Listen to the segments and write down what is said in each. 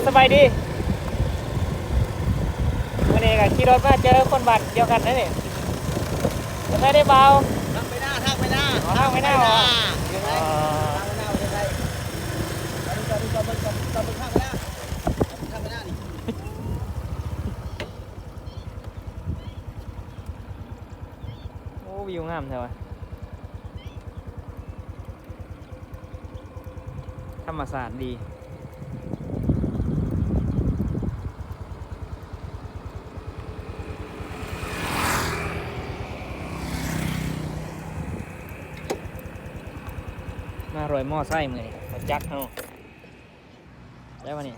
สบายดีวันนี้ก็ขี่รถมาเจอคนบัตรเดียวกันนั่นนี่จะได้เบาทางไม่น่าทางไม่น่า ทางไม่น่าหรอโอ้วิวงามใช่ไหมธรรมศาสตร์ดีมารอยหม้อไส้มือนี่เขาจักเขาได้วันนี้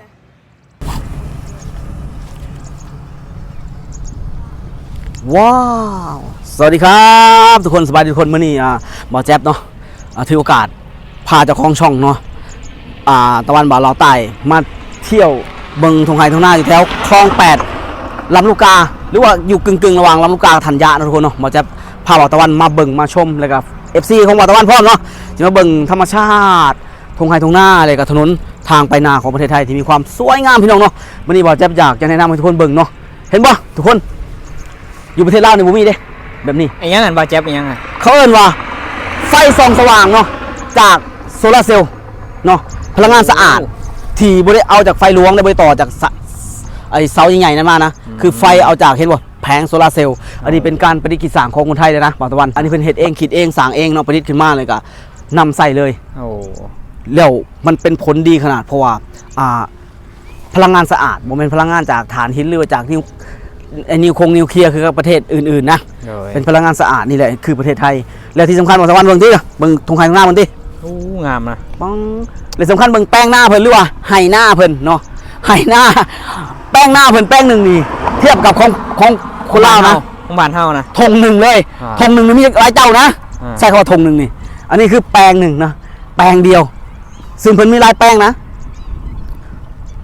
ว้าวสวัสดีครับทุกคนสบายดีทุกคนมื้อนี้บ่าวแจ๊บเนาะถือโอกาสพาเจ้าของช่องเนาะตะวันบ่าวลาวใต้มาเที่ยวเบิ่งทงไห้ทงหน้าอยู่แถวคลอง8ลำลูกกาหรือว่าอยู่กึ่งระหว่างลำลูกกากับธัญญานะทุกคนเนาะบ่าวแจ๊บพาบ่าวตะวันมาเบิ่งมาชมแล้วก็ FC ของบ่าวตะวันพร้อมเนาะจะมาเบิ่งธรรมชาติทงไห้ทงหน้าอะไรกับถนนทางไปนาของประเทศไทยที่มีความสวยงามพี่น้องเนาะมื้อนี้บ่าวแจ๊บอยากจะแนะนำให้ทุกคนเบิ่งเนาะเห็นบ่ทุกคนอยู่ประเทศลาวในบ่มีเด้แบบนี้ไอ้ยังไงบาเจ็บไอ้ยังไงเขาเอิ้นว่าไฟส่องสว่างเนาะจากโซลาร์เซลล์เนาะพลังงานสะอาดที่บ่ได้เอาจากไฟหลวงได้ไปต่อจากไอ้เสาใหญ่ๆนั่นมานะคือไฟเอาจากเห็นบ่แผงโซลาร์เซลล์อันนี้เป็นการประดิษฐ์คิดสร้างของคนไทยเลยนะบ่าวตะวันอันนี้เพิ่นเฮ็ดเองคิดเองสร้างเองเนาะประดิษฐ์ขึ้นมาเลยก็นำใส่เลยโอ้แล้วมันเป็นผลดีขนาดเพราะว่าพลังงานสะอาดบ่แม่นพลังงานจากถ่านหินหรือว่าจากนิวเคลียร์คือประเทศอื่นๆนะเป็นพลังงานสะอาดนี่แหละคือประเทศไทยและที่สำคัญบ่าวตะวันเบิ่งติเบิ่งทงไห้ทงหน้าเบิ่งติโอ้งามนะปังและสำคัญเบิ่งแป้งหน้าเพิ่นหรือว่าไห้หน้าเพิ่นเนาะไห้หน้าแป้งหน้าเพิ่นแป้งหนึ่งนี่เทียบกับของคนลาวนะของบ้านเฮานะธงหนึ่งเลยธงหนึ่งนี่มีหลายเจ้านะใช่คำว่าธงหนึ่งนี่อันนี้คือแป้งหนึ่งนะแป้งเดียวซึ่งเพิ่นมีหลายแป้งนะ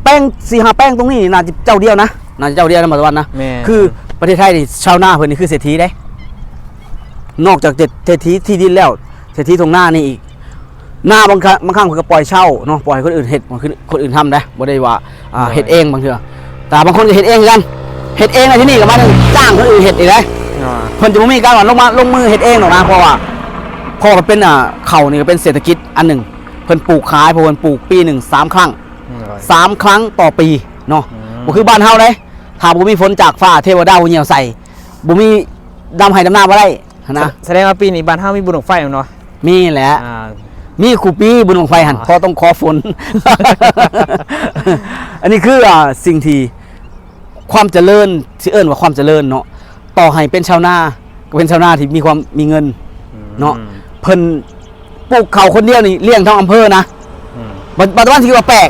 แป้ง4-5แป้งตรงนี้น่าจะเจ้าเดียวนะน่าจะเจ้าเดียวนะบ่าวตะวันนะคือประเทศไทยนี่ชาวนาเพิ่นนี่คือเศรษฐีได้นอกจากเศรษฐีที่ดินแล้วเศรษฐีตรงหน้านี่อีกหน้าบางครั้งเพิ่นก็ปล่อยเช่าเนาะปล่อยคนอื่นเฮ็ดคนอื่นทำได้บ่ได้ว่าเฮ็ดเองบางเทื่อแต่บางคนก็เฮ็ดเองกันเฮ็ดเองในที่นี่ก็มาจ้างคนอื่นเฮ็ดอีกได้เพิ่นจะบ่มีการว่าลงมือเฮ็ดเองหรอกนะเพราะว่ามันเป็นข้าวนี่ก็เป็นเศรษฐกิจอันหนึ่งเพิ่นปลูกขายเพราะเพิ่นปลูกปีหนึ่ง3 ครั้ง3 ครั้งต่อปีเนาะบ่คือบ้านเฮาเด้ถ้าบ่มีฝนจากฟ้าเทวดาบ่เหี่ยวใส่บ่มีดำไห้ดำนาบ่ได้นะแสดงว่าปีนี้บ้านเฮามีบุญบั้งไฟเนาะมีแหละมีคู่ปีบุญบั้งไฟหั่นพอต้องขอฝน อันนี้คือสิ่งที่ความเจริญที่เอิ้นว่าความเจริญเนาะต่อให้เป็นชาวนาก็เป็นชาวนาที่มีเงินเนาะเพิ่นปลูกข้าวคนเดียวนี่เลี้ยงทั้งอำเภอนะปัจจุบันที่ว่าแปลก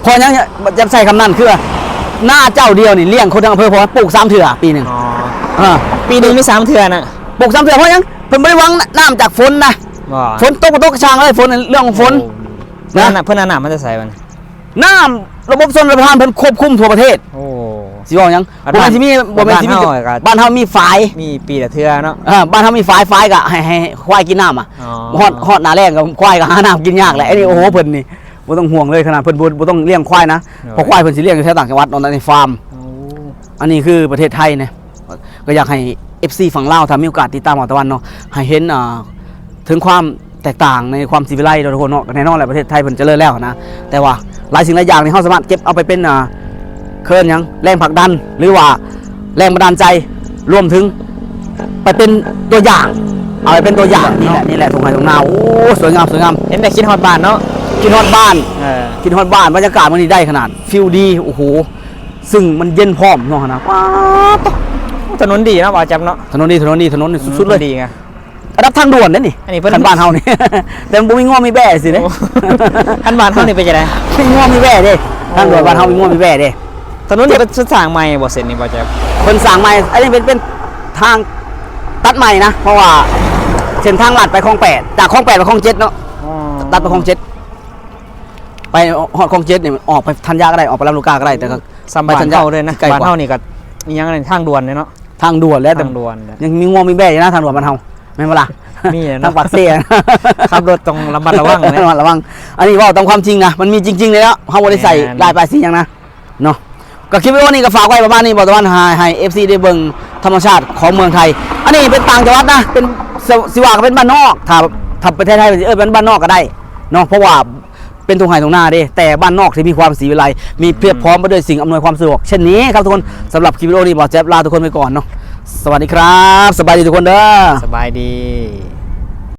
พอยังจะใช้คำนั้นคือหน้าเจ้าเดียวนี่เลี้ยงคนทั้งอำเภอเพราะว่าปลูก3 เทื่อปีนึงปีนึงมี3 เทื่อน่ะปลูก3 เทื่อเพราะยังเพิ่นบ่ได้หวังน้ำจากฝนนะฝนตกกระช่างเลยฝนเรื่องของฝนนะเพิ่นน้ำมันจะใส่มันน้ำระบบชลประทานเพิ่นควบคุมทั่วประเทศโอ้สิว่าหยังบ่แม่นสิมีบ้านเฮามีฝายมีปีละเทื่อเนาะบ้านเฮามีฝายก็ให้ควายกินน้ำฮอดหน้าแล้งก็ควายก็หาน้ำกินยากแหละไอ้นี่โอ้โหเพิ่นนี่บ่ต้องห่วงเลยขนาดเพิ่นบ่ต้องเลี้ยงควายนะเพราะควายเพิ่นสิเลี้ยงอยู่แถวต่างจังหวัดในฟาร์มอันนี้คือประเทศไทยนะก็อยากให้ FC ฝั่งลาวถ้ามีโอกาสติดตามบ่าวตะวันเนาะให้เห็นถึงความแตกต่างในความศิวิไลซ์ทุกคนเนาะแน่นอนแหละประเทศไทยเพิ่นเจริญแล้วนะแต่ว่าหลายสิ่งหลายอย่างนี่เฮาสามารถเก็บเอาไปเป็นเคลื่อนหยังแรงผลักดันหรือว่าแรงบันดาลใจรวมถึงไปเป็นตัวอย่างเอาไปเป็นตัวอย่างนี่แหละทงไห้ทงนาโอ้สวยงามเห็นแต่คิดฮอดบ้านเนาะคิดฮอดบ้านบรรยากาศมันนี่ได้ขนาดฟิลดีโอ้โหซึ่งมันเย็นพร้อมเนาะนะว้าวถนนดีนะบ่าวจับเนาะถนนดีสุดๆเลยดีไงระดับทางด่วนนั่นนี่คันบ้านเฮานี่แต่มันบ่มีง้อมีแบ่สิเด้คันบ้านเฮานี่เป็นจังได๋มีง้อมีแบ่เด้ทางด่วนบ้านเฮามีง้อมีแบ่เด้ถนนนี่เป็นสร้างใหม่บ่เสร็จนี่บ่จับเพิ่นสร้างใหม่อันนี้เป็นทางตัดใหม่นะเพราะว่าเส้นทางลัดไปคลอง8จากคลอง8ไปคลอง7เนาะตัดไปคลอง7ไปฮอดคลอง7นี่ออกไปธัญญาก็ได้ออกไปลำลูกกาก็ได้แต่ก็สัมพันธ์เฮาเลยนะบ้านเฮานี่ก็มีหยังทางด่วนเนาะทางด่วนแล้วทางด่วนยังมีง้อมีแบ่อยู่นะทางด่วนบ้านเฮาแม่นบ่ล่ะ มีอะ ทาง เนาะ ปากเสีย ขับรถต้องระมัดระวังนะ ระวัง อันนี้เว่าตามความจริงนะมันมีจริงๆเลยแล้วเขาบ่ได้ใส่ แม่น ลายปลายสีอย่างนะเนาะก็คลิปวิดีโอนี้ก็ฝากไว้ประมาณนี้บอกตะวันให้ FC ได้เบิ่งธรรมชาติของเมืองไทย อันนี้เป็นต่างจังหวัดนะเป็นสิว่าก็เป็นบ้านนอกถ้าประเทศไทยเป็นบ้านนอกก็ได้เนาะเพราะว่าเป็นทุ่งไร่ทุ่งนาเด้แต่บ้านนอกที่มีความศรีวิไลมีเพียบพร้อมไปด้วยสิ่งอำนวยความสะดวกเช่นนี้ครับทุกคนสำหรับคลิปวิดีโอนี้บอกแจ๊บลาทุกคนไปก่อนเนาะสวัสดีครับสบายดีทุกคนเด้อ สบายดี